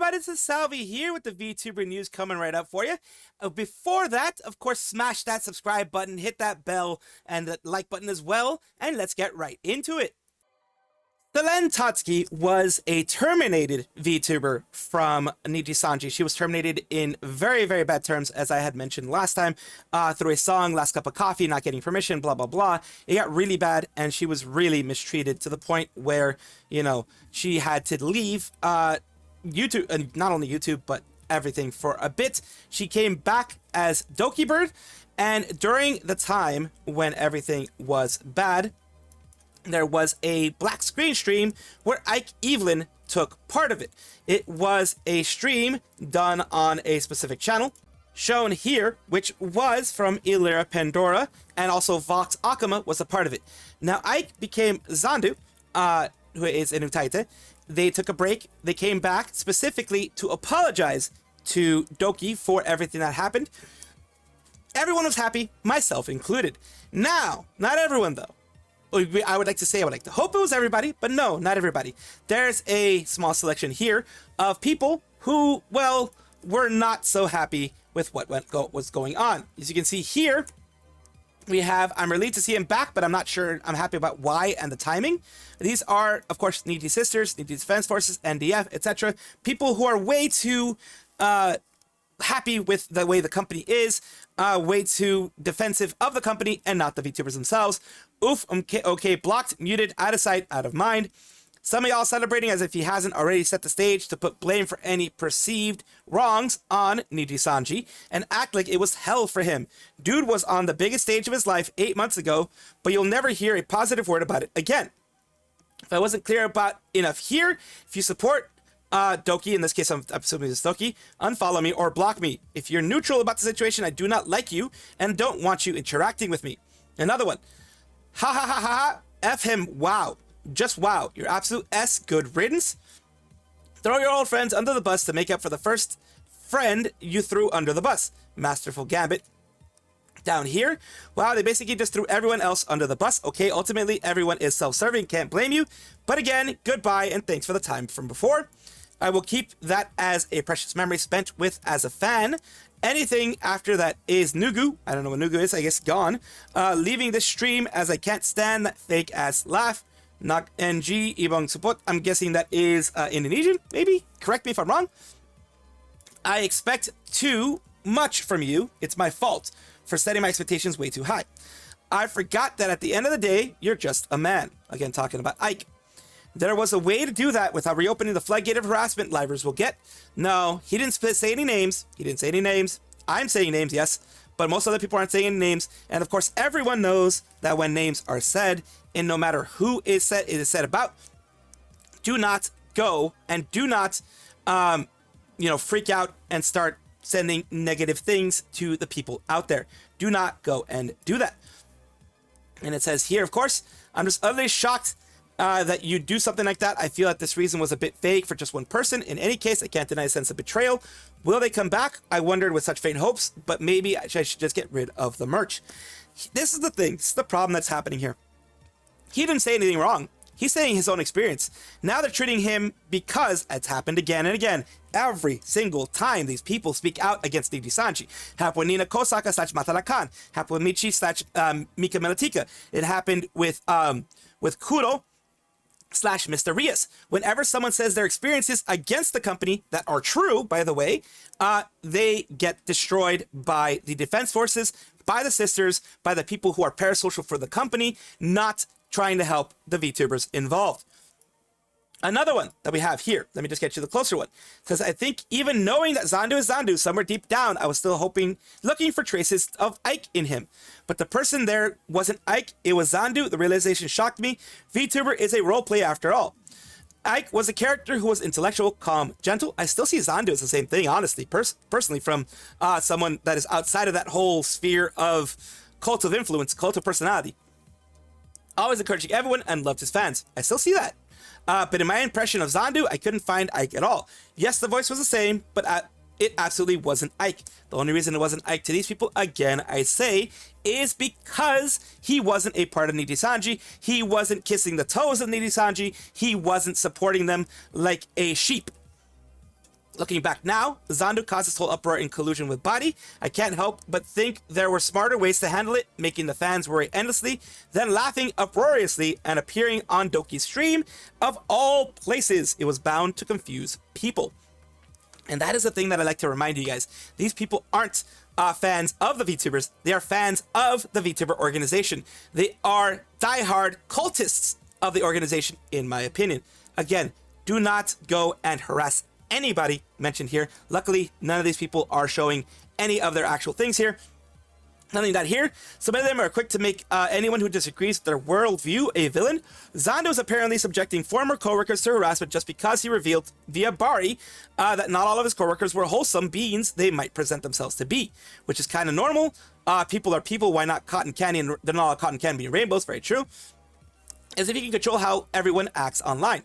everybody, this is Salvi here with the VTuber news coming right up for you. Before that, of course, smash that subscribe button, hit that bell, and the like button as well, and let's get right into it. Selen Tatsuki was a terminated VTuber from Nijisanji. She was terminated in very, very bad terms, as I had mentioned last time, through a song, Last Cup of Coffee, not getting permission, blah, blah, blah. It got really bad, and she was really mistreated to the point where, you know, she had to leave YouTube, and not only YouTube, but everything for a bit. She came back as Doki Bird, and during the time when everything was bad, there was a black screen stream where Ike Evelyn took part of it. It was a stream done on a specific channel, shown here, which was from Illyra Pandora, and also Vox Akama was a part of it. Now, Ike became Zandu, who is in Utaite. They took a break. They came back specifically to apologize to Doki for everything that happened. Everyone was happy, myself included. Now, not everyone though. I would like to say, I would like to hope it was everybody, but no, not everybody. There's a small selection here of people who, well, were not so happy with what was going on. As you can see here, we have, I'm relieved to see him back, but I'm not sure I'm happy about why and the timing. These are, of course, Nijisanji Sisters, Nijisanji Defense Forces, NDF, etc. People who are way too happy with the way the company is, way too defensive of the company and not the VTubers themselves. Oof, okay, blocked, muted, out of sight, out of mind. Some of y'all celebrating as if he hasn't already set the stage to put blame for any perceived wrongs on Nijisanji and act like it was hell for him. Dude was on the biggest stage of his life 8 months ago, but you'll never hear a positive word about it again. If I wasn't clear about enough here, if you support Doki, in this case I'm assuming it's Doki, unfollow me or block me. If you're neutral about the situation, I do not like you and don't want you interacting with me. Another one. Ha ha ha ha ha. F him. Wow. Just wow. You're absolute S. Good riddance. Throw your old friends under the bus to make up for the first friend you threw under the bus. Masterful gambit. Down here, wow, they basically just threw everyone else under the bus. Okay, ultimately, everyone is self-serving. Can't blame you. But again, goodbye and thanks for the time from before. I will keep that as a precious memory spent with as a fan. Anything after that is Nugu. I don't know what Nugu is. I guess gone. Leaving this stream as I can't stand that fake ass laugh. Nak NG Ibang Support. I'm guessing that is Indonesian, maybe? Correct me if I'm wrong. I expect too much from you. It's my fault for setting my expectations way too high. I forgot that at the end of the day, you're just a man. Again, talking about Ike. There was a way to do that without reopening the floodgate of harassment livers will get. No, he didn't say any names. He didn't say any names. I'm saying names, yes, but most other people aren't saying any names. And of course, everyone knows that when names are said, and no matter who is said, it is said about, do not go and do not, freak out and start sending negative things to the people out there. Do not go and do that. And it says here, of course, I'm just utterly shocked that you do something like that. I feel that this reason was a bit vague for just one person. In any case, I can't deny a sense of betrayal. Will they come back? I wondered with such faint hopes, but maybe I should just get rid of the merch. This is the thing. This is the problem that's happening here. He didn't say anything wrong. He's saying his own experience. Now they're treating him because it's happened again and again. Every single time these people speak out against Nijisanji. Happened with Nina Kosaka / Matarakan. Happened with Michi / Mika Melatika. It happened with Kuro / Mr. Rias. Whenever someone says their experiences against the company that are true, by the way, they get destroyed by the defense forces, by the sisters, by the people who are parasocial for the company, not trying to help the VTubers involved. Another one that we have here, let me just get you the closer one, because I think even knowing that Zandu is Zandu, somewhere deep down, I was still looking for traces of Ike in him. But the person there wasn't Ike, it was Zandu. The realization shocked me. VTuber is a roleplay after all. Ike was a character who was intellectual, calm, gentle. I still see Zandu as the same thing, honestly, personally, from someone that is outside of that whole sphere of cult of influence, cult of personality. Always encouraging everyone and loved his fans. I still see that. But in my impression of Zandu, I couldn't find Ike at all. Yes, the voice was the same, but it absolutely wasn't Ike. The only reason it wasn't Ike to these people, again, I say, is because he wasn't a part of Nijisanji. He wasn't kissing the toes of Nijisanji. He wasn't supporting them like a sheep. Looking back now, Zandu caused this whole uproar in collusion with Body. I can't help but think there were smarter ways to handle it, making the fans worry endlessly, then laughing uproariously and appearing on Doki's stream. Of all places, it was bound to confuse people. And that is the thing that I like to remind you guys. These people aren't fans of the VTubers. They are fans of the VTuber organization. They are diehard cultists of the organization, in my opinion. Again, do not go and harass anybody mentioned here. Luckily, none of these people are showing any of their actual things here. Nothing that here. Some of them are quick to make anyone who disagrees with their worldview a villain. Zandu is apparently subjecting former coworkers to harassment just because he revealed via Bari that not all of his coworkers were wholesome beings they might present themselves to be, which is kind of normal. People are people. Why not cotton candy? And they're not all cotton candy and rainbows. Very true. As if you can control how everyone acts online.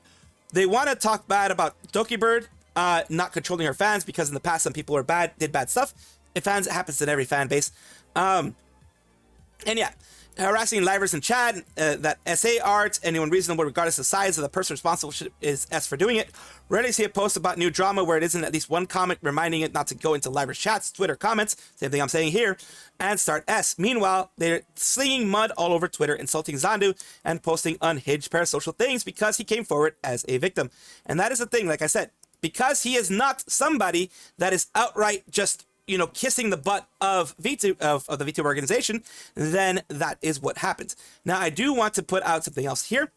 They want to talk bad about Doki Bird not controlling her fans because in the past some people were bad, did bad stuff. It happens in every fan base. And yeah, harassing livers in chat, that SA art, anyone reasonable regardless of size of the person responsible is S for doing it. Rarely see a post about new drama where it isn't at least one comment reminding it not to go into livers chats, Twitter comments, same thing I'm saying here, and start S. Meanwhile, they're slinging mud all over Twitter, insulting Zandu and posting unhinged parasocial things because he came forward as a victim. And that is the thing, like I said, because he is not somebody that is outright just, you know, kissing the butt of the VTuber organization, then that is what happens. Now, I do want to put out something else here,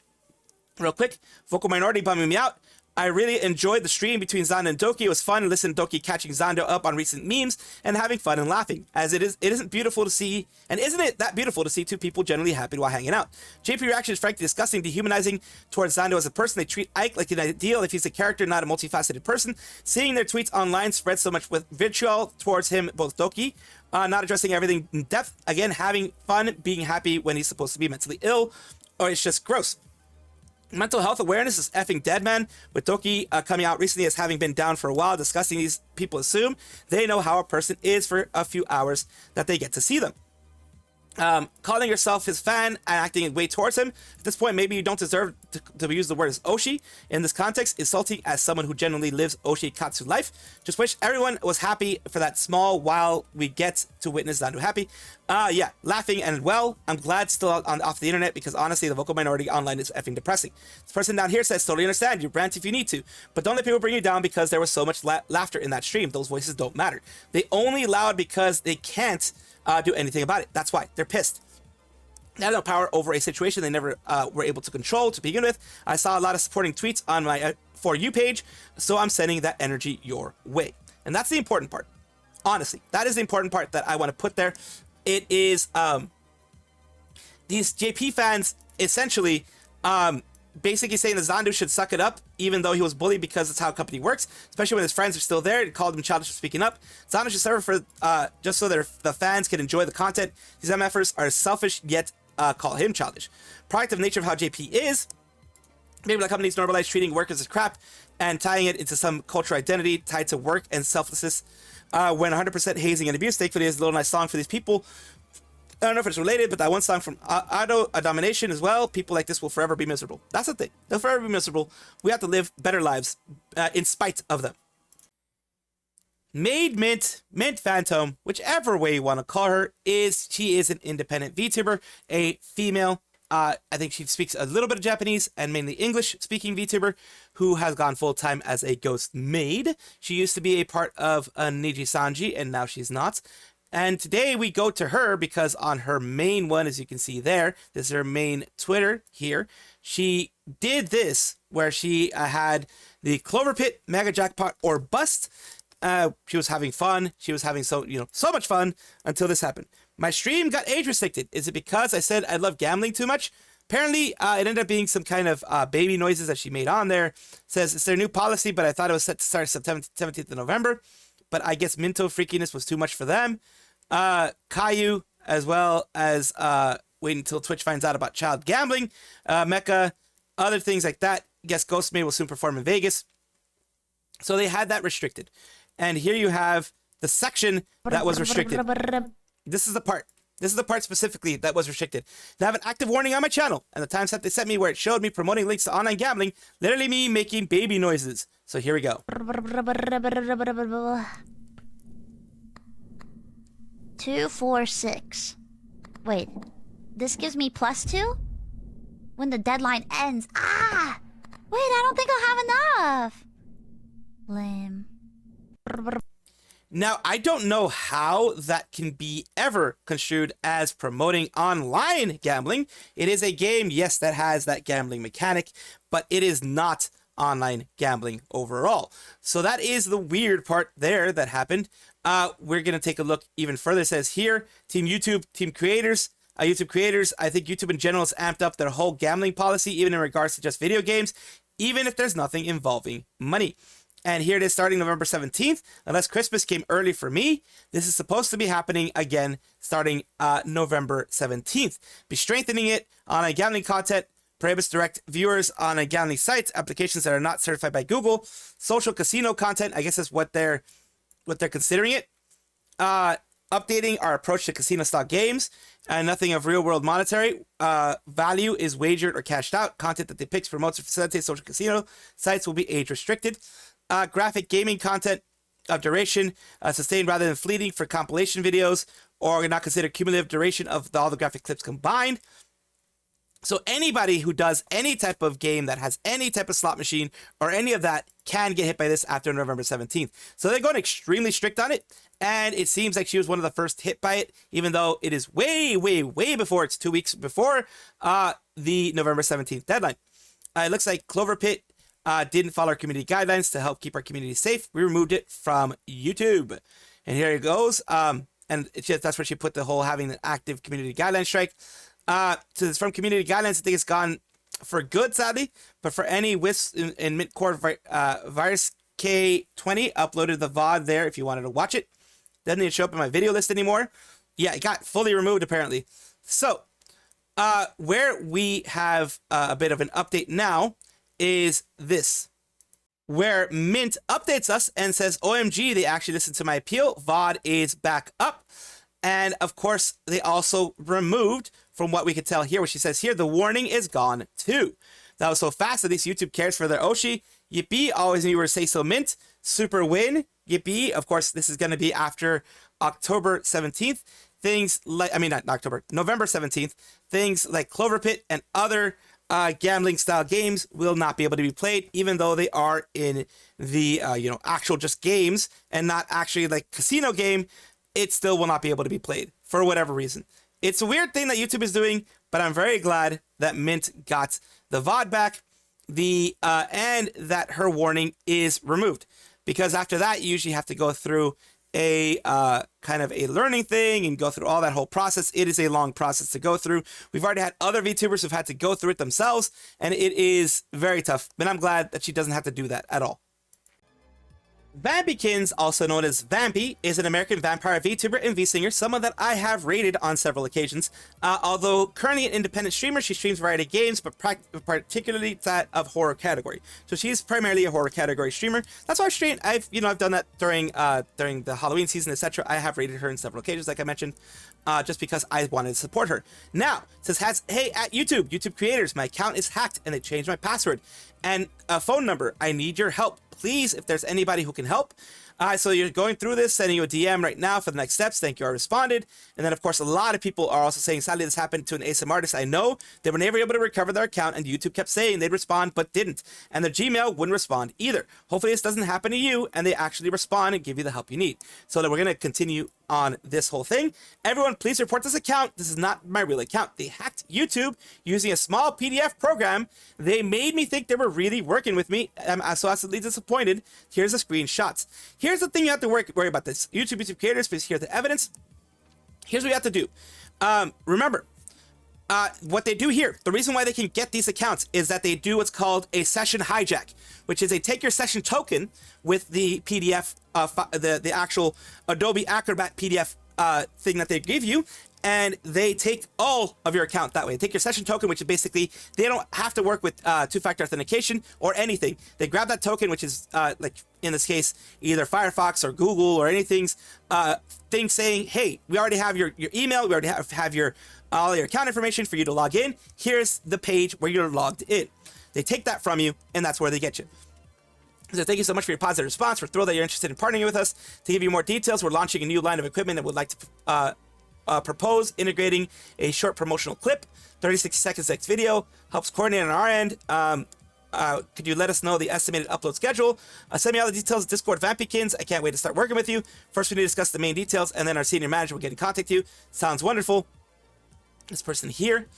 real quick. Vocal minority bumming me out. I really enjoyed the stream between Zandu and Doki. It was fun to listen to Doki catching Zandu up on recent memes and having fun and laughing, as it isn't beautiful to see, and isn't it that beautiful to see two people generally happy while hanging out? JP reaction is frankly disgusting, dehumanizing towards Zandu as a person. They treat Ike like an ideal if he's a character, not a multifaceted person. Seeing their tweets online spread so much with vitriol towards him, both Doki, not addressing everything in depth, again, having fun, being happy when he's supposed to be mentally ill, or it's just gross. Mental health awareness is effing dead, man. With Doki coming out recently as having been down for a while, discussing these people assume they know how a person is for a few hours that they get to see them. Calling yourself his fan and acting in way towards him. At this point, maybe you don't deserve to use the word as Oshi. In this context, insulting as someone who generally lives Oshi Katsu life. Just wish everyone was happy for that small while we get to witness Zandu happy. Yeah, laughing and well, I'm glad still off the internet because honestly, the vocal minority online is effing depressing. This person down here says, totally understand, you rant if you need to, but don't let people bring you down because there was so much laughter in that stream. Those voices don't matter. They only loud because they can't do anything about it. That's why they're pissed. They have no power over a situation they never were able to control to begin with. I saw a lot of supporting tweets on my For You page, so I'm sending that energy your way. And that's the important part. Honestly, that is the important part that I want to put there. It is these JP fans essentially basically saying that Zandu should suck it up, even though he was bullied because it's how a company works, especially when his friends are still there. He called him childish for speaking up. Zandu should serve for just so that the fans can enjoy the content. These MFers are selfish, yet call him childish. Product of nature of how JP is. Maybe the company's normalized treating workers as crap and tying it into some cultural identity tied to work and selflessness. When 100% hazing and abuse, thankfully, is a little nice song for these people. I don't know if it's related, but that one song from Ado, A Domination as well. People like this will forever be miserable. That's the thing. They'll forever be miserable. We have to live better lives in spite of them. Maid Mint, Mint Phantom, whichever way you want to call her, she is an independent VTuber, a female. I think she speaks a little bit of Japanese and mainly English-speaking VTuber who has gone full-time as a ghost maid. She used to be a part of a Nijisanji, and now she's not. And today we go to her because on her main one, as you can see there, this is her main Twitter here. She did this where she had the Clover Pit Mega Jackpot or Bust. She was having fun. She was having so much fun until this happened. My stream got age restricted. Is it because I said I love gambling too much? Apparently, it ended up being some kind of baby noises that she made on there. It says it's their new policy, but I thought it was set to start September 17th of November. But I guess Minto freakiness was too much for them. Caillou, as well as wait until Twitch finds out about child gambling. Mecha, other things like that. Guess Ghostmaid will soon perform in Vegas. So they had that restricted. And here you have the section that was restricted. This is the part. This is the part specifically that was restricted. They have an active warning on my channel, and the timestamp they sent me where it showed me promoting links to online gambling, literally me making baby noises. So here we go. 246. Wait, this gives me +2? When the deadline ends. Ah! Wait, I don't think I'll have enough. Lame. Now, I don't know how that can be ever construed as promoting online gambling. It is a game, yes, that has that gambling mechanic, but it is not online gambling overall. So that is the weird part there that happened. We're going to take a look even further. It says here, Team YouTube, Team Creators, YouTube creators, I think YouTube in general has amped up their whole gambling policy, even in regards to just video games, even if there's nothing involving money. And here it is starting November 17th. Unless Christmas came early for me, this is supposed to be happening again starting November 17th. Be strengthening it on gambling content, prohibits direct viewers on gambling sites, applications that are not certified by Google, social casino content, I guess that's what they're considering it. Updating our approach to casino stock games, and nothing of real world monetary value is wagered or cashed out. Content that depicts, promotes, or facilitates social casino sites will be age restricted. Graphic gaming content of duration sustained rather than fleeting for compilation videos, or not considered cumulative duration of all the graphic clips combined. So anybody who does any type of game that has any type of slot machine or any of that can get hit by this after November 17th. So they're going extremely strict on it. And it seems like she was one of the first hit by it, even though it is way, way, way before. It's 2 weeks before the November 17th deadline. It looks like Clover Pit didn't follow our community guidelines to help keep our community safe. We removed it from YouTube. And here it goes. And it's just, that's where she put the whole having an active community guideline strike. So it's from community guidelines. I think it's gone for good, sadly. But for any WISP in Mint Core Virus K20, uploaded the VOD there if you wanted to watch it. Doesn't even show up in my video list anymore. Yeah, it got fully removed apparently. So where we have a bit of an update now is this, where Mint updates us and says, OMG, they actually listened to my appeal. VOD is back up. And of course, they also removed, from what we could tell here, what she says here, the warning is gone too. That was so fast. At least YouTube cares for their Oshi. Yippee, always knew you were to say so, Mint. Super win. Yippee. Of course, this is going to be after October 17th. Things like, I mean, not October, November 17th. Things like Clover Pit and other gambling style games will not be able to be played, even though they are in the, actual just games and not actually like casino game. It still will not be able to be played for whatever reason. It's a weird thing that YouTube is doing, but I'm very glad that Mint got the VOD back, and that her warning is removed, because after that you usually have to go through a kind of a learning thing and go through all that whole process. It is a long process to go through. We've already had other VTubers who've had to go through it themselves, and it is very tough. But I'm glad that she doesn't have to do that at all. Vampykinz, also known as Vampy, is an American vampire VTuber and V-singer, someone that I have rated on several occasions. Although currently an independent streamer, she streams a variety of games, but particularly that of horror category. So she's primarily a horror category streamer. That's why I've streamed. I've done that during the Halloween season, etc. I have rated her on several occasions, like I mentioned, just because I wanted to support her. Now, it says, hey, at YouTube creators, my account is hacked and they changed my password and a phone number. I need your help. Please, if there's anybody who can help. So you're going through this, sending you a DM right now for the next steps. Thank you, I responded. And then, of course, a lot of people are also saying, sadly, this happened to an ASM artist I know. They were never able to recover their account, and YouTube kept saying they'd respond, but didn't. And their Gmail wouldn't respond either. Hopefully this doesn't happen to you, and they actually respond and give you the help you need. So that we're going to continue on this whole thing. Everyone, please report this account. This is not my real account. They hacked YouTube using a small PDF program. They made me think they were really working with me. I'm so absolutely disappointed. Here's the screenshots. Here's the thing you have to worry about this. YouTube creators, please hear the evidence. Here's what you have to do. Remember, what they do here, the reason why they can get these accounts is that they do what's called a session hijack, which is they take your session token with the PDF, the actual Adobe Acrobat PDF thing that they give you, and they take all of your account that way. They take your session token, which is basically, they don't have to work with two-factor authentication or anything. They grab that token, which is like in this case, either Firefox or Google or anything's thing saying, hey, we already have your email, we already have your all your account information for you to log in. Here's the page where you're logged in. They take that from you, and that's where they get you. So thank you so much for your positive response. We're thrilled that you're interested in partnering with us. To give you more details, we're launching a new line of equipment and would like to propose integrating a short promotional clip, 36 seconds next video, helps coordinate on our end. Could you let us know the estimated upload schedule? Send me all the details, Discord Vampykinz. I can't wait to start working with you. First, we need to discuss the main details, and then our senior manager will get in contact with you. Sounds wonderful. This person here,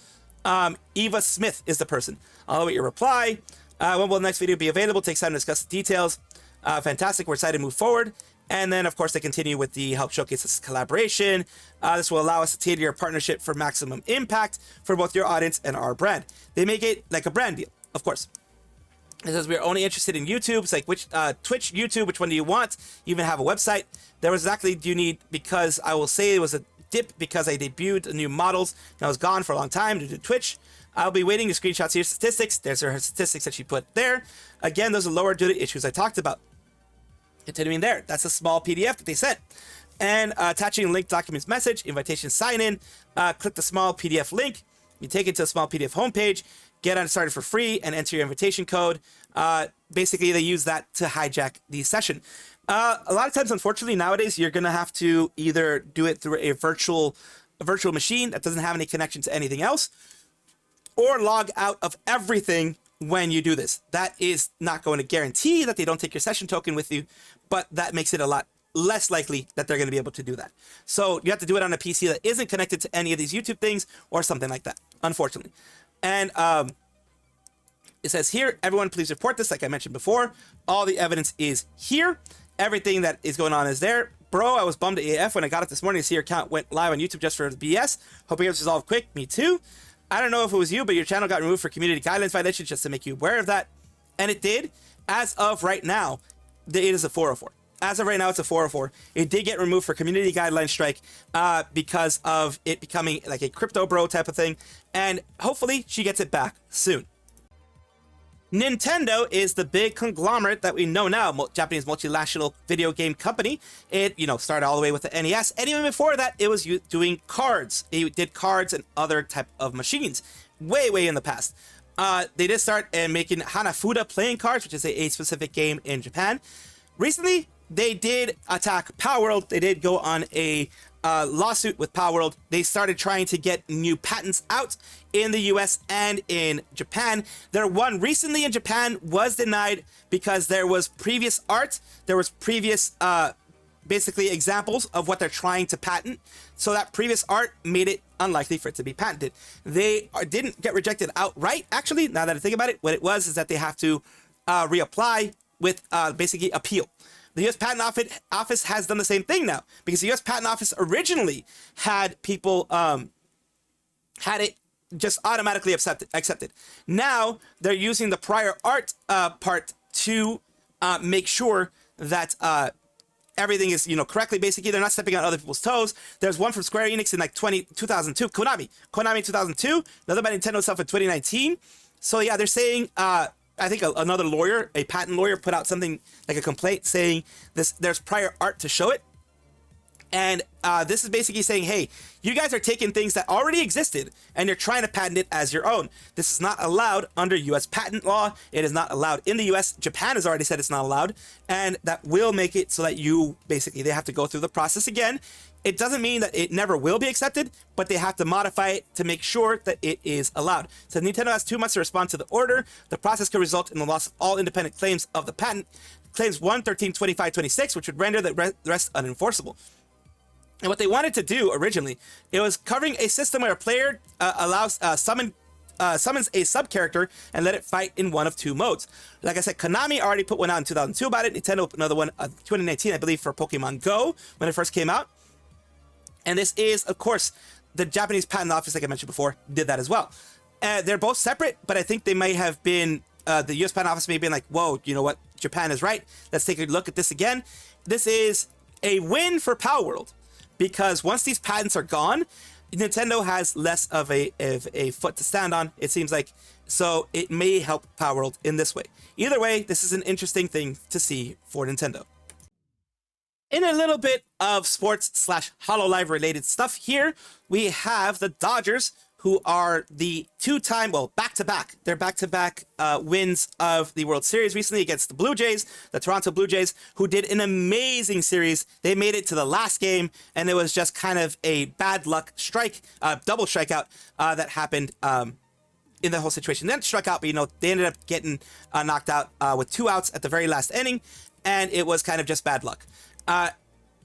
Eva Smith is the person. I'll await your reply. When will the next video be available? Takes time to discuss the details. Fantastic. We're excited to move forward. And then, of course, they continue with the help showcase this collaboration. This will allow us to tailor your partnership for maximum impact for both your audience and our brand. They make it like a brand deal, of course. It says we're only interested in YouTube. It's like which Twitch, YouTube, which one do you want? You even have a website. There was exactly do you need, because I will say it was a dip because I debuted the new models and I was gone for a long time due to Twitch. I'll be waiting to screenshots of your statistics. There's her statistics that she put there. Again, those are lower due to issues I talked about. Continuing there, that's a small PDF that they sent. And attaching a link documents message, invitation sign in, click the small PDF link. You take it to a small PDF homepage, get on started for free and enter your invitation code. Basically, they use that to hijack the session. A lot of times, unfortunately, nowadays, you're going to have to either do it through a virtual machine that doesn't have any connection to anything else, or log out of everything when you do this. That is not going to guarantee that they don't take your session token with you, but that makes it a lot less likely that they're going to be able to do that. So you have to do it on a PC that isn't connected to any of these YouTube things or something like that, unfortunately. And it says here, everyone please report this, like I mentioned before. All the evidence is here. Everything that is going on is there. Bro, I was bummed AF when I got it this morning to see your account went live on YouTube just for the BS. Hope it gets resolved quick. Me too. I don't know if it was you, but your channel got removed for community guidelines violations, just to make you aware of that. And it did. As of right now, it is a 404. As of right now, it's a 404. It did get removed for community guideline strike because of it becoming like a crypto bro type of thing. And hopefully she gets it back soon. Nintendo is the big conglomerate that we know now, Japanese multinational video game company. It, started all the way with the NES. And even before that, it was doing cards. It did cards and other type of machines way, way in the past. They did start making Hanafuda playing cards, which is a specific game in Japan. Recently, they did attack Power World. They did go on a lawsuit with Power World. They started trying to get new patents out in the US and in Japan. Their one recently in Japan was denied because there was previous art. There was previous basically examples of what they're trying to patent. So that previous art made it unlikely for it to be patented. They didn't get rejected outright, actually. Now that I think about it, what it was is that they have to reapply with basically appeal. The U.S. Patent Office has done the same thing now, because the U.S. Patent Office originally had people had it just automatically accepted. Now they're using the prior art part to make sure that everything is correctly. Basically, they're not stepping on other people's toes. There's one from Square Enix in like 2002, Konami 2002, another by Nintendo itself in 2019. So yeah, they're saying. I think another lawyer, a patent lawyer, put out something like a complaint saying there's prior art to show it. And this is basically saying, hey, you guys are taking things that already existed and you're trying to patent it as your own. This is not allowed under U.S. patent law. It is not allowed in the U.S. Japan has already said it's not allowed. And that will make it so that they have to go through the process again. It doesn't mean that it never will be accepted, but they have to modify it to make sure that it is allowed. So Nintendo has 2 months to respond to the order. The process could result in the loss of all independent claims of the patent. Claims 1, 13, 25, 26, which would render the rest unenforceable. And what they wanted to do originally, it was covering a system where a player summons a sub-character and let it fight in one of 2 modes. Like I said, Konami already put one out in 2002 about it. Nintendo put another one in 2019, I believe, for Pokemon Go when it first came out. And this is, of course, the Japanese Patent Office, like I mentioned before, did that as well. They're both separate, but I think they might have been, the U.S. Patent Office may have been like, whoa, you know what, Japan is right. Let's take a look at this again. This is a win for Power World, because once these patents are gone, Nintendo has less of a foot to stand on, it seems like, so it may help Power World in this way. Either way, this is an interesting thing to see for Nintendo. In a little bit of sports / Hololive related stuff here, we have the Dodgers, who are the two-time, well, back-to-back. They're back-to-back wins of the World Series recently against the Blue Jays, the Toronto Blue Jays, who did an amazing series. They made it to the last game, and it was just kind of a bad luck double strikeout that happened in the whole situation. They didn't strike out, but, you know, they ended up getting knocked out with 2 outs at the very last inning, and it was kind of just bad luck.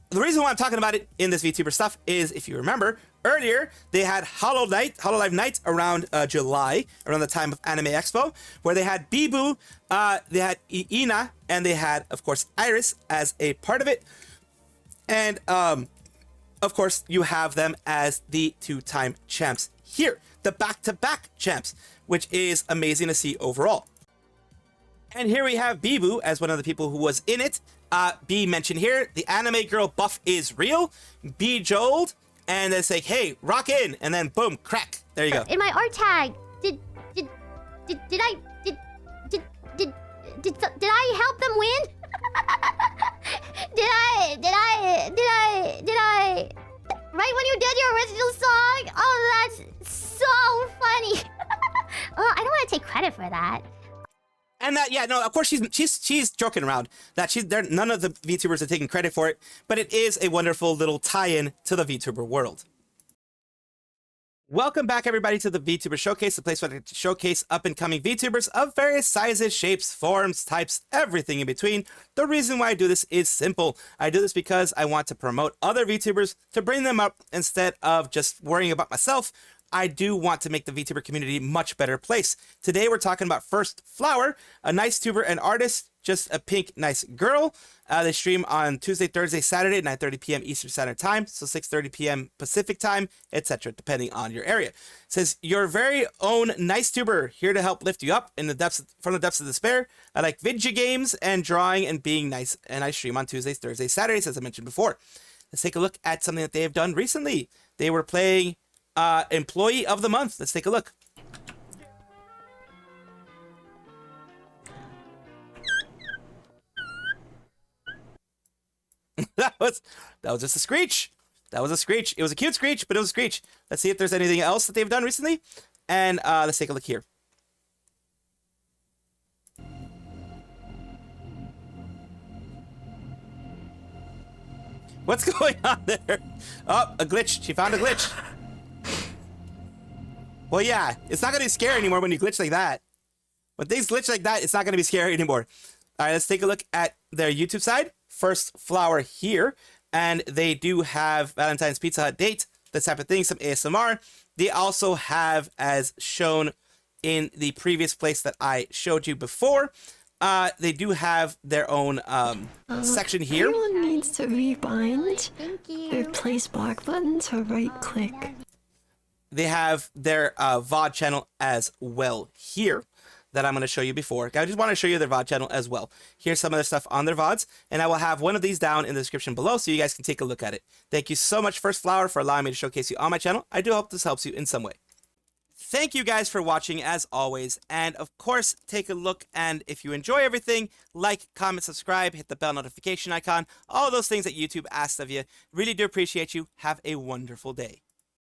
The reason why I'm talking about it in this VTuber stuff is, if you remember, earlier they had Hololive Night around July, around the time of Anime Expo, where they had Bibu, they had Ina, and they had, of course, Iris as a part of it. And, of course, you have them as the 2-time champs here, the back-to-back champs, which is amazing to see overall. And here we have Bibu as one of the people who was in it. B mentioned here, the anime girl buff is real. B Jold, and then say, hey, rock in, and then boom, crack. There you go. In my art tag, did I help them win? Did I? Right when you did your original song? Oh, that's so funny. Oh, I don't want to take credit for that. And that, yeah, no, of course she's joking around. That none of the VTubers are taking credit for it, but it is a wonderful little tie-in to the VTuber world. Welcome back, everybody, to the VTuber Showcase, the place where I showcase up-and-coming VTubers of various sizes, shapes, forms, types, everything in between. The reason why I do this is simple. I do this because I want to promote other VTubers, to bring them up instead of just worrying about myself. I do want to make the VTuber community a much better place. Today we're talking about FirstFlower, a nice tuber and artist, just a pink nice girl. They stream on Tuesday, Thursday, Saturday, 9:30 p.m. Eastern Standard Time, so 6:30 p.m. Pacific Time, etc., depending on your area. It says, your very own nice tuber, here to help lift you up from the depths of despair. I like video games and drawing and being nice, and I stream on Tuesdays, Thursdays, Saturdays, as I mentioned before. Let's take a look at something that they have done recently. They were playing Employee of the Month. Let's take a look. that was just a screech. That was a screech. It was a cute screech, but it was a screech. Let's see if there's anything else that they've done recently. And let's take a look here. What's going on there? Oh, a glitch. She found a glitch. Well, yeah, it's not going to be scary anymore when you glitch like that. When things glitch like that, it's not going to be scary anymore. All right, let's take a look at their YouTube side. FirstFlower here. And they do have Valentine's Pizza Hut date, this type of thing, some ASMR. They also have, as shown in the previous place that I showed you before, they do have their own section here. Everyone needs to rebind. Thank you. Replace black button to right click. They have their VOD channel as well here that I'm going to show you before. I just want to show you their VOD channel as well. Here's some of their stuff on their VODs, and I will have one of these down in the description below so you guys can take a look at it. Thank you so much, FirstFlower, for allowing me to showcase you on my channel. I do hope this helps you in some way. Thank you guys for watching as always, and of course take a look, and if you enjoy everything, like, comment, subscribe, hit the bell notification icon, all those things that YouTube asks of you. Really do appreciate you. Have a wonderful day.